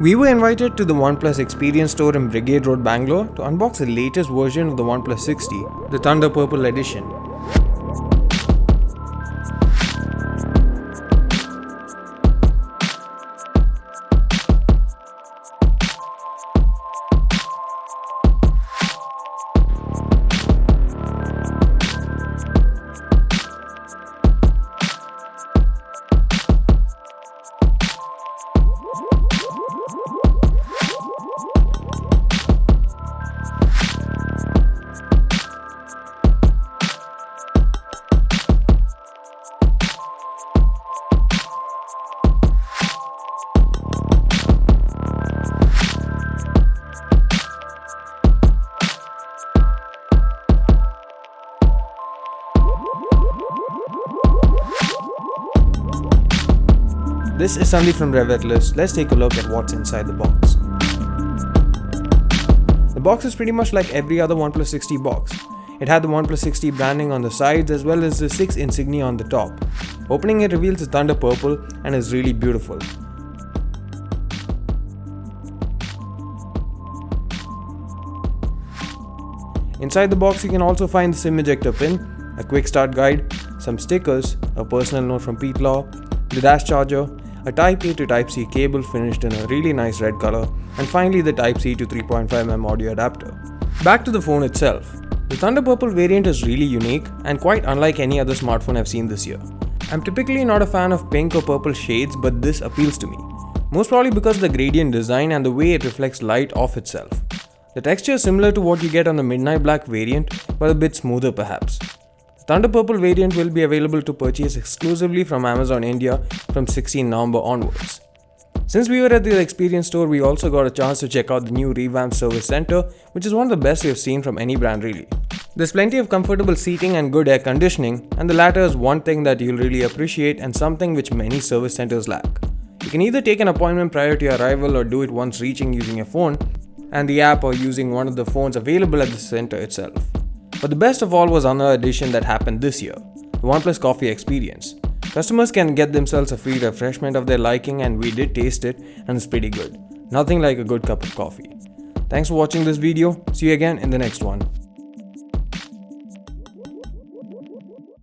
We were invited to the OnePlus Experience Store in Brigade Road, Bangalore to unbox the latest version of the OnePlus 60, the Thunder Purple Edition. This is Sandeep from RevAtlas. Let's take a look at what's inside the box. The box is pretty much like every other OnePlus 60 box. It had the OnePlus 60 branding on the sides as well as the 6 insignia on the top. Opening it reveals the Thunder Purple and is really beautiful. Inside the box you can also find the SIM ejector pin, a quick start guide, some stickers, a personal note from Pete Law, the dash charger, a Type-A to Type-C cable finished in a really nice red color, and finally the Type-C to 3.5mm audio adapter. Back to the phone itself. The Thunder Purple variant is really unique and quite unlike any other smartphone I've seen this year. I'm typically not a fan of pink or purple shades, but this appeals to me. Most probably because of the gradient design and the way it reflects light off itself. The texture is similar to what you get on the Midnight Black variant, but a bit smoother perhaps. Thunder Purple variant will be available to purchase exclusively from Amazon India from 16 November onwards. Since we were at the Experience Store, we also got a chance to check out the new revamped service center, which is one of the best we have seen from any brand really. There's plenty of comfortable seating and good air conditioning, and the latter is one thing that you'll really appreciate and something which many service centers lack. You can either take an appointment prior to your arrival or do it once reaching using your phone and the app or using one of the phones available at the center itself. But the best of all was another addition that happened this year, the OnePlus Coffee Experience. Customers can get themselves a free refreshment of their liking, and we did taste it and it's pretty good. Nothing like a good cup of coffee. Thanks for watching this video. See you again in the next one.